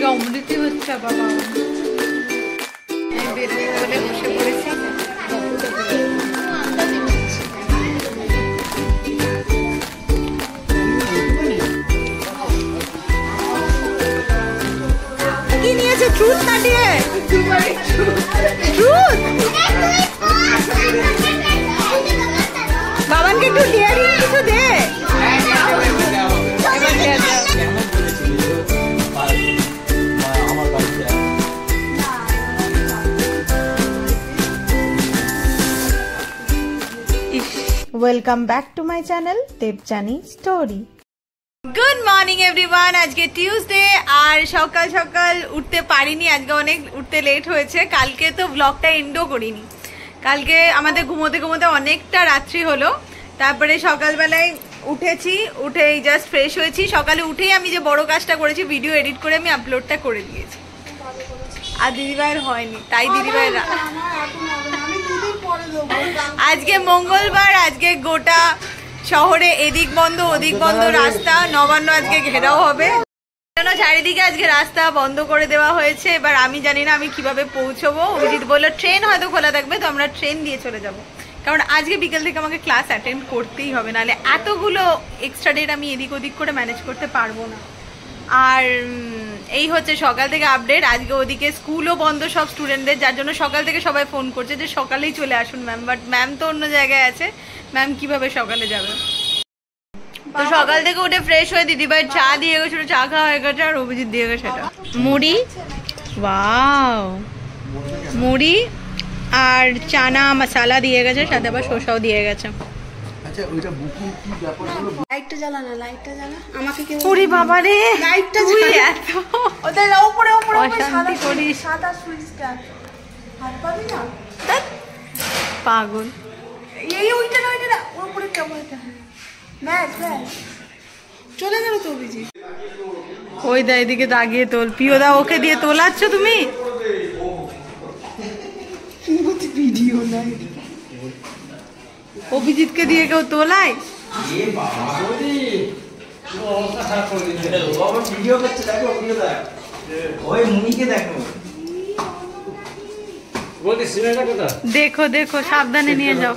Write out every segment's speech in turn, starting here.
আজকে অমৃতি হচ্ছে বাবা। বেরোবো বলে বসে পড়েছি। কি নিয়েছে? ট্রুথ কাটিয়ে ট্রুথ। বাবানকে একটু ডিয়ারিং কিছু দে। Welcome back to my channel Debjani story. Good morning everyone. আজকে টিউসডে আর সকাল সকাল উঠতে পারিনি, আজকে অনেক উঠতে লেট হয়েছে। কালকে তো ব্লগটা এন্ডও করিনি, কালকে আমাদের ঘুমোতে ঘুমোতে অনেকটা রাত্রি হলো। তারপরে সকালবেলায় উঠেছি, উঠে জাস্ট ফ্রেশ হয়েছি। সকালে উঠেই আমি যে বড় কাজটা করেছি, ভিডিও এডিট করে আমি আপলোডটা করে দিয়েছি। আর দিদিভাইয়ের হয়নি, তাই দিদিভাইয়ের আজকে মঙ্গলবার, আজকে গোটা শহরে এদিক বন্ধ ওদিক বন্ধ রাস্তা। নবান্ন আজকে ঘেরাও হবে, চারিদিকে আজকে রাস্তা বন্ধ করে দেওয়া হয়েছে। এবার আমি জানি না আমি কিভাবে পৌঁছবো। অভিজিৎ বললো ট্রেন হয়তো খোলা থাকবে, তো আমরা ট্রেন দিয়ে চলে যাব, কারণ আজকে বিকেল থেকে আমাকে ক্লাস অ্যাটেন্ড করতেই হবে, নাহলে এতগুলো এক্সট্রা ডেট আমি এদিক ওদিক করে ম্যানেজ করতে পারবো না। আর এই হচ্ছে সকাল থেকে আপডেট। আজকে ওদিকে স্কুলও বন্ধ সব স্টুডেন্টদের, যার জন্য সকাল থেকে সবাই ফোন করছে যে সকালেই চলে আসুন ম্যাম, বাট ম্যাম তো অন্য জায়গায় আছে, ম্যাম কিভাবে সকালে যাবে। তো সকাল থেকে উঠে ফ্রেশ হয়ে দিদিভাই চা দিয়ে গেছিল, চা খাওয়া হয়ে গেছে, আর অভিজিৎ দিয়ে গেছে এটা মুড়ি। ওয়াও, মুড়ি আর চানা মশলা দিয়ে গেছে, সাথে আবার শসাও দিয়ে গেছে। আচ্ছা ওইটা বুকিং কি ব্যাপার হলো? লাইটটা জ্বালা না, লাইটটা জ্বালা। আমাকে কি ওরে বাবা রে, লাইটটা জ্বালা এত ওদের উপরে উপরে সাদা করিস, সাদা সুইচটা হাত পাবি না পাগল। এই ওইটা না, ওইটা না, উপরে কেমন এটা ম্যাচ ম্যাচ চলে গেল তো বিজি। ওই দা এদিকে দাগিয়ে তোল, প্রিয়দা ওকে দিয়ে তোলাচ্ছ তুমি? ভিডিও নাই, অভিজিৎকে দিয়ে কেউ তোলায়? দেখো দেখো, সাবধানে নিয়ে যাও।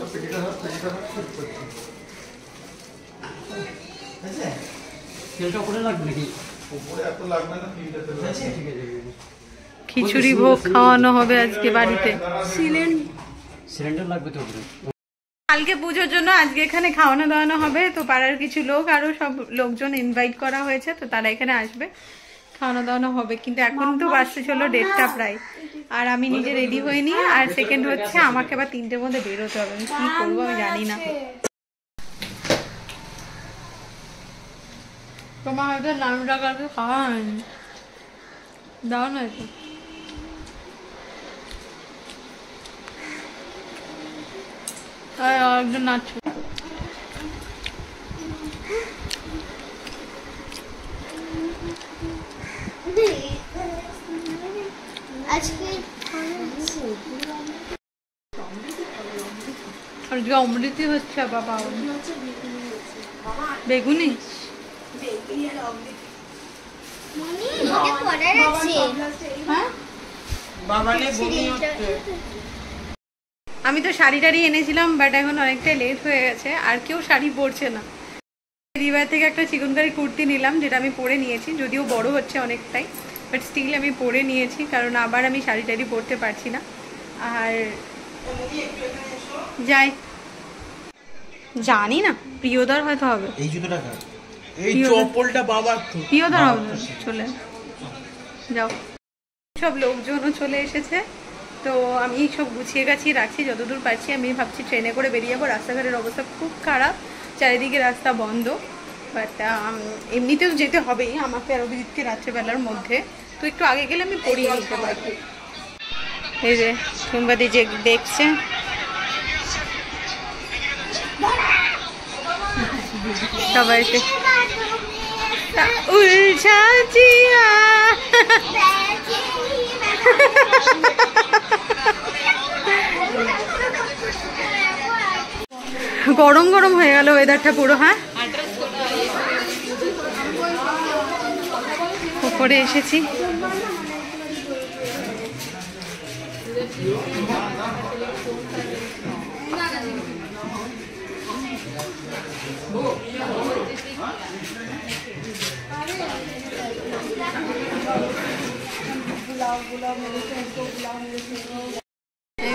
খিচুড়ি ভোগ খাওয়ানো হবে আজকে বাড়িতে। সিলিন্ডার লাগবে তো। কালকে পুজোর জন্য আজকে এখানে খাওয়ানো দাওয়ানো হবে, তো পাড়ার কিছু লোক আরো সব লোকজন ইনভাইট করা হয়েছে, তো তারা এখানে আসবে, খাওয়ানো দাওয়ানো হবে। কিন্তু এখন তো বাজতে চলো 1:30টা প্রায়, আর আমি নিজে রেডি হইনি। আর সেকেন্ড হচ্ছে আমাকে আবার 3টের মধ্যে বেরোতে হবে, আমি কি করবো আমি জানি না। তোমার হয়তো নামটা কালকে খাওয়া হয়নি, দাও না একটু। একজন নাচ আজকে অমৃতি হচ্ছে বাবা। বেগুনি আমি তো শাড়ি টাড়ি এনেছিলাম, বাট এখন অনেকটাই লেট হয়ে গেছে, আর কেউ শাড়ি পরছে না। দিদিভাই থেকে একটা চিকনকারি কুর্তি নিলাম, যেটা আমি পরে নিয়েছি, যদিও বড় হচ্ছে অনেকটাই, বাট স্টিল আমি পরে নিয়েছি, কারণ আবার আমি শাড়ি টাড়ি পরতে পারছি না। আর যাই, জানি না, প্রিয়দার হয়তো হবে। এই জুতোটা কার? এই চপ্পলটা বাবার তো। প্রিয়দার হবে, চলে যাও। সব লোকজনও চলে এসেছে, তো আমি সব গুছিয়ে গাছিয়ে রাখছি যতদূর পারছি। আমি ভাবছি ট্রেনে করে বেরিয়ে যাবো, রাস্তাঘাটের অবস্থা খুব খারাপ, চারিদিকে রাস্তা বন্ধ, বাট এমনিতেও যেতে হবেই আমাকে আর অভিজিৎকে রাত্রেবেলার মধ্যে, তো একটু আগে গেলে আমি পড়িয়ে নিতে পারবো। এই যে সোমবাদি যে দেখছে, সবাই উলঝা জিয়া গরম গরম হয়ে গেল ওয়েদারটা পুরো। হ্যাঁ, উপরে এসেছি,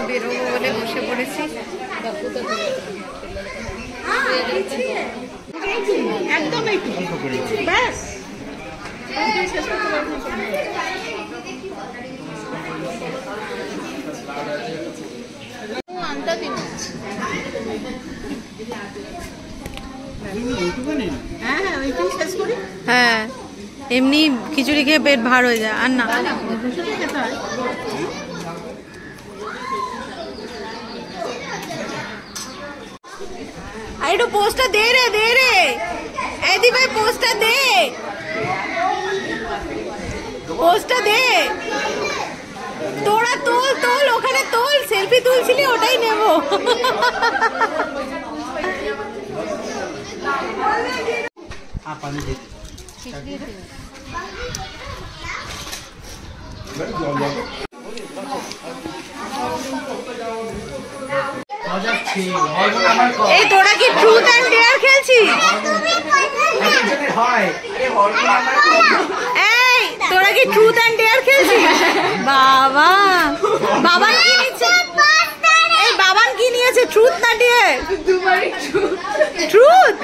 বেরোবো বলে বসে পড়েছি। একদম ব্যাস হ্যাঁ, এমনি খিচুড়ি খেয়ে পেট ভার হয়ে যায় আর না। একটু পোস্টটা দে রে এদি ভাই, পোস্টটা দে, পোস্টটা দে। তোরা তোল ওখানে তোল, সেলফি তুলছিলি ওটাই নেবো। এই তোরা কি ট্রুথ অ্যান্ড ডেয়ার খেলছিস? এই তোরা কি ট্রুথ অ্যান্ড ডেয়ার খেলছিস? বাবা, বাবান কি নিচ্ছে? এই বাবান কি নিয়েছে, ট্রুথ না ডেয়ার? ট্রুথ।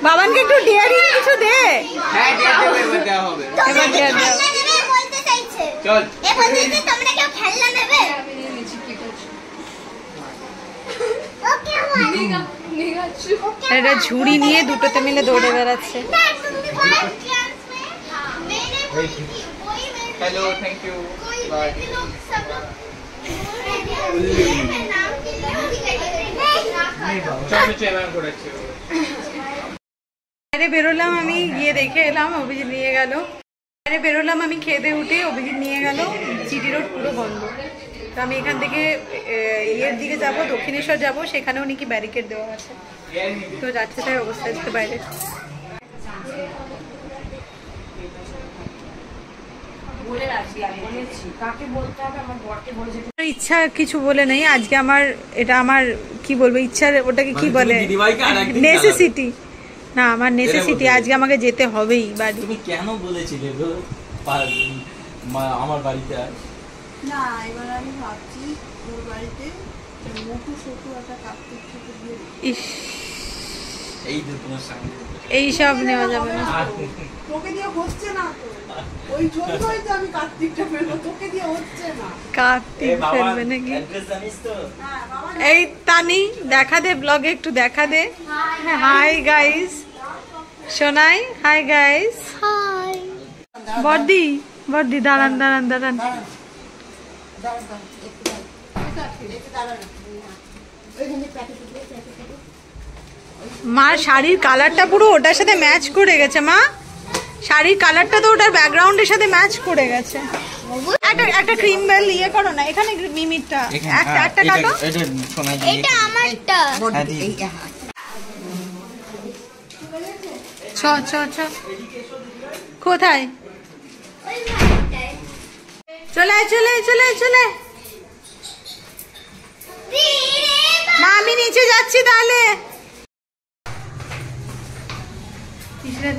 বাবানকে একটু ডেয়ারিং কিছু দে। হ্যাঁ, দেওয়া হবে। এবার ডেয়ার দাও। চল। তোমরা কেউ খেলনা নেবে? এটা ঝুড়ি নিয়ে দুটোতে মিলে দৌড়ে বেড়াচ্ছে। Hello, thank you, bye. বাইরে বেরোলাম আমি, গিয়ে দেখে এলাম, অভিজিৎ নিয়ে গেল। বাইরে বেরোলাম আমি, খেতে উঠে অভিজিৎ নিয়ে গেল। জিটি রোড পুরো বন্ধ। তো আমি এখান থেকে ইয়ের দিকে যাব, দক্ষিণেশ্বর যাব, সেখানেও নাকি ব্যারিকেড দেওয়া আছে। তো যাচ্ছে তাই অবস্থা আজকে বাইরে। ইচ্ছা কিছু বলে নেই আজকে আমার, এটা আমার কি বলবো, ইচ্ছার ওটাকে কি বলে, নেসেসিটি না, আমার নেসেসিটি। আজকে আমাকে যেতে হবেই বাড়ি। তুমি কেন বলেছিলে আমার বাড়িতে? না, এবার আমি ভাবছি ওর বাড়িতে মোটু সোটু একটা কার্তিক ঠাকুর দিয়ে ইস, এই যে তোমার সামনে এইসব নেওয়া যাবে না। তোকে দিয়ে হচ্ছে না তো, ওই জন্যই তো আমি কার্তিকটা ফেলবো, তোকে দিয়ে হচ্ছে না। কার্তিক ফেলবে নাকি? অ্যাড্রেস জানিস তো? হ্যাঁ বাবা, এই তানি দেখা দে, ব্লগে একটু দেখা দে। হাই গাইস, শোনাই হাই গাইস। হাই। বর্দি বর্দি, দাঁড়ান দাঁড়ান দাঁড়ান। মার শাড়ির কালারটা পুরো ওটার সাথে ম্যাচ করে গেছে। মা, শাড়ির কালারটা তো ওটার ব্যাকগ্রাউন্ডের সাথে ম্যাচ করে গেছে। একটা ক্রিম বেল ইয়ে করো না, এখানে মিমিটটা একটা কাটো। এটা আমারটা। ছ ছ ছ, কোথায়? চলে চলে চলে চলে। মা আমি নিচে যাচ্ছি তাহলে।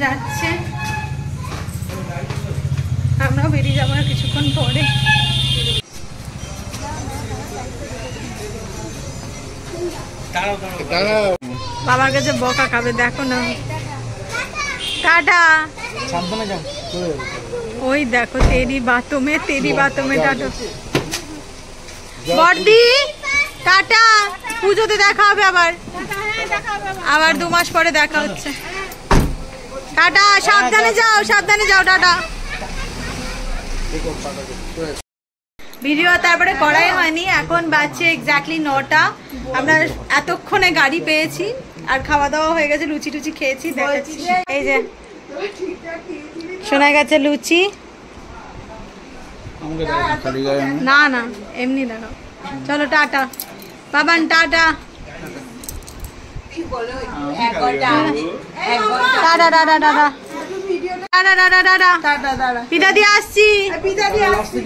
যাচ্ছে, আমরাও বেরিয়ে যাবো আর কিছুক্ষণ পরে। বাবার কাছে বকা খাবে, দেখো না। টাটা। সাবধানে যাও। ওই দেখো, তেরি বাতমে টাটা। বর্দি টাটা, পুজোতে দেখা হবে আবার 2 মাস পরে দেখা হচ্ছে। টাটা, সাবধানে যাও, টাটা। ভিডিও তারপরে করাই হয়নি, এখন বাজছে এক্স্যাক্টলি 9টা। আমরা এতক্ষণে গাড়ি পেয়েছি আর খাওয়া দাওয়া হয়ে গেছে, লুচি টুচি খেয়েছি, দেখাচ্ছি। এই যে শোনা গেছে লুচি, না না এমনি দেখাও। চলো tata Baban, tata tata tata tata. দাঁড়া দাঁড়া দাঁড়া দাঁড়া দাঁড়া পিঠা দিয়ে আসছি পিঠা দিয়ে আসছি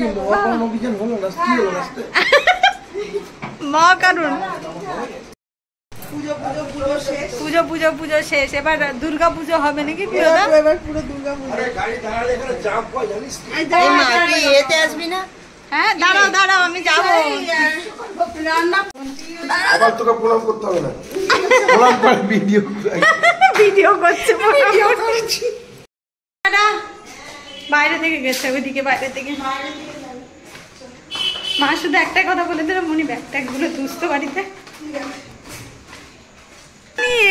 মা কারণ পুজো পুজো পুজো শেষ পুজো পুজো পুজো শেষ এবার দুর্গা পুজো হবে নাকি এবার পুরো দুর্গা পুজো এতে আসবি না হ্যাঁ দাঁড়াও দাঁড়াও আমি যাবো রান্না আবার তোকে প্রণাম করতে হবে না প্রণাম করে ভিডিও ভিডিও করছে বাইরে থেকে গেছে ওইদিকে বাইরে থেকে মা শুধু একটা কথা বলে দিল মনি ব্যাগ ট্যাগ গুলো দুস্থ বাড়িতে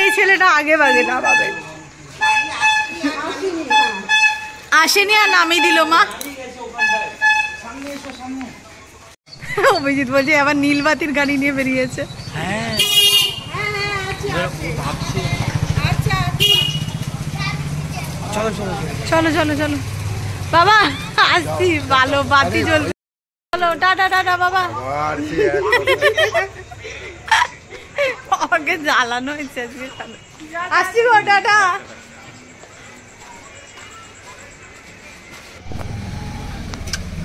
এই ছেলেটা আগে বাগে না পাবে আসেনি আর নামিয়ে দিল মা অভিজিৎ বলছে আবার নীলবাতির গাড়ি নিয়ে বেরিয়েছে হ্যাঁ ভাবছি চলো চলো চলো চলো চলো বাবা আসছি ভালো বাতি জ্বলবে চলো টাটা টাটা বাবা আমাকে জ্বালানো হয়েছে আজকে আসছি গো টাটা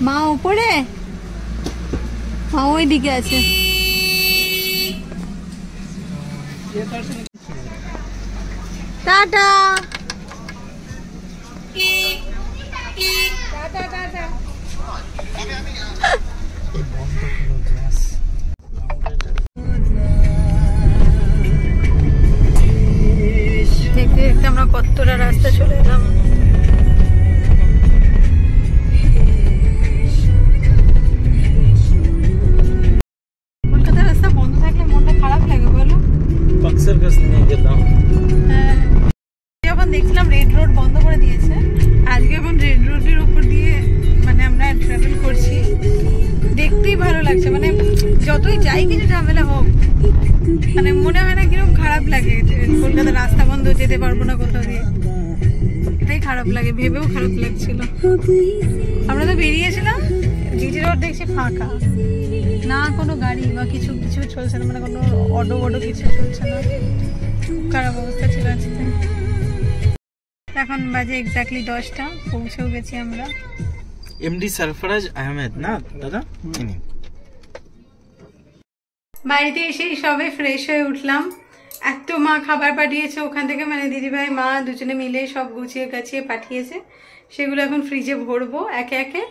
মা উপরে মা ওই দিকে আছে টাটা দেখতে দেখতে আমরা কতটা রাস্তা চলে এলাম কলকাতার রাস্তা বন্ধ থাকলে মনটা খারাপ লাগে বলো বক্সের কাছে নিয়ে গেলাম হ্যাঁ যখন দেখছিলাম রেড রোড বন্ধ করে দিয়েছে আজকে এখন রেড রোডের উপর দিয়ে মানে আমরা ট্রাভেল করছি দেখতেই ভালো লাগছে মানে যতই যাই কিছু ঝামেলা হোক মানে মনে হয় না কিরকম খারাপ লাগে কলকাতার রাস্তা বন্ধ যেতে পারবো না কোথাও দিয়ে এটাই খারাপ লাগে ভেবেও খারাপ লাগছিল আমরা তো বেরিয়েছিলাম জিটি রোড দেখছি ফাঁকা না কোনো গাড়ি বা কিছু কিছু চলছে না মানে কোনো অটো অটো কিছু চলছে না খুব খারাপ অবস্থা ছিল আজকে এখন বাজে এক্স্যাক্টলি 10টা পৌঁছেও গেছি আমরা এমডি সরফরাজ আহমেদ না দাদা বাড়িতে এসেই সবে ফ্রেশ হয়ে উঠলাম এত মা খাবার পাঠিয়েছে ওখান থেকে মানে দিদিভাই মা দুজনে মিলে সব গুছিয়ে গাছিয়ে পাঠিয়েছে সেগুলো এখন ফ্রিজে ভরবো একে একে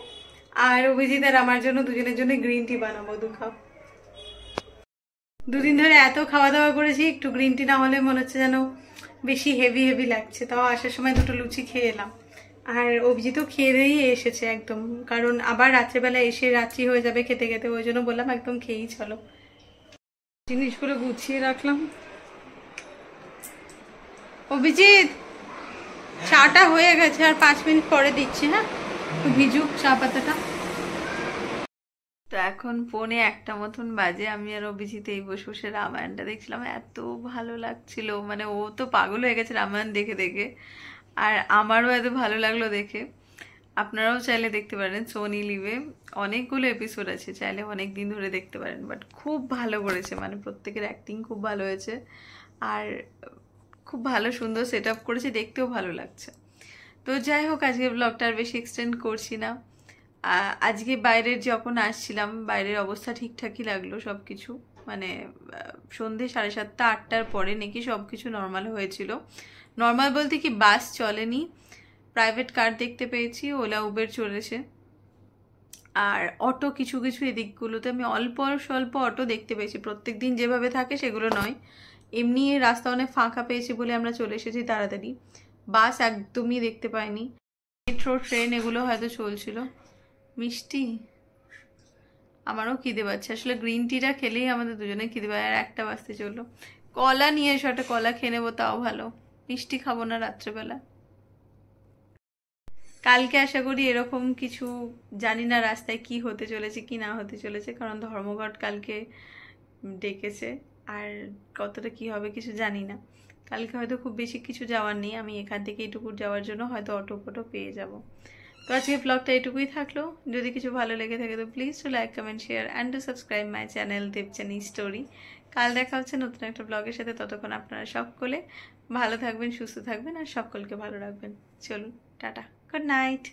আর অভিজিৎ আর আমার জন্য দুজনের জন্য গ্রিন টি বানাবো 2 কাপ দুদিন ধরে এত খাওয়া দাওয়া করেছি একটু গ্রিন টি না হলে মনে হচ্ছে যেন বেশি হেভি হেভি লাগছে তাও আসার সময় 2টো লুচি খেয়ে এলাম আর অভিজিৎও খেয়ে দিয়ে এসেছে একদম কারণ আবার রাত্রেবেলা এসে রাত্রি হয়ে যাবে খেতে খেতে ওই জন্য বললাম একদম খেয়েই চলো জিনিসগুলো গুছিয়ে রাখলাম অভিজিৎ চাটা হয়ে গেছে আর 5 মিনিট পরে দিচ্ছি হ্যাঁ ভিজুক চা পাতাটা তো এখন পৌনে 1টা মতন বাজে আমি আর অভিজিৎ এই বসে বসে রামায়ণটা দেখছিলাম এত ভালো লাগছিল মানে ও তো পাগল হয়ে গেছে রামায়ণ দেখে দেখে আর আমারও এত ভালো লাগলো দেখে আপনারাও চাইলে দেখতে পারেন সোনি লিভে অনেকগুলো এপিসোড আছে চাইলে অনেক দিন ধরে দেখতে পারেন বাট খুব ভালো করেছে মানে প্রত্যেকের অ্যাক্টিং খুব ভালো হয়েছে আর খুব ভালো সুন্দর সেট আপ করেছে দেখতেও ভালো লাগছে তো যাই হোক আজকে ব্লগটা আর বেশি এক্সটেন্ড করছি না আজকে বাইরের যখন আসছিলাম বাইরের অবস্থা ঠিকঠাকই লাগলো সব কিছু মানে সন্ধে 7:30 8টার পরে নাকি সব কিছু নর্মাল হয়েছিল নর্মাল বলতে কি বাস চলেনি প্রাইভেট কার দেখতে পেয়েছি ওলা উবের চলেছে আর অটো কিছু কিছু এদিকগুলোতে আমি অল্প স্বল্প অটো দেখতে পেয়েছি প্রত্যেক দিন যেভাবে থাকে সেগুলো নয় এমনি রাস্তা অনেক ফাঁকা পেয়েছি বলে আমরা চলে এসেছি তাড়াতাড়ি বাস একদমই দেখতে পাইনি মেট্রো ট্রেন এগুলো হয়তো চলছিল মিষ্টি আমারও খিদে পাচ্ছে আসলে গ্রিন টিটা খেলেই আমাদের দুজনে খিদে পায় আর 1টা বাজতে চললো কলা নিয়ে এসো একটা কলা খেয়ে নেবো তাও ভালো মিষ্টি খাবো না রাত্রেবেলা কালকে আশা করি এরকম কিছু জানি না রাস্তায় কি হতে চলেছে কি না হতে চলেছে কারণ ধর্মঘট কালকে ডেকেছে আর কতটা কি হবে কিছু জানি না কালকে হয়তো খুব বেশি কিছু যাওয়ার নেই আমি এখান থেকে এইটুকু যাওয়ার জন্য হয়তো অটো ফটো পেয়ে যাব তো আজকে ব্লগটা এইটুকুই থাকলো যদি কিছু ভালো লেগে থাকে তো please do like comment share and do subscribe my channel Debjani story কাল দেখা হচ্ছে নতুন একটা ব্লগের সাথে ততক্ষণ আপনারা সকলে ভালো থাকবেন সুস্থ থাকবেন আর সকলকে ভালো রাখবেন চলুন টাটা, গুড নাইট।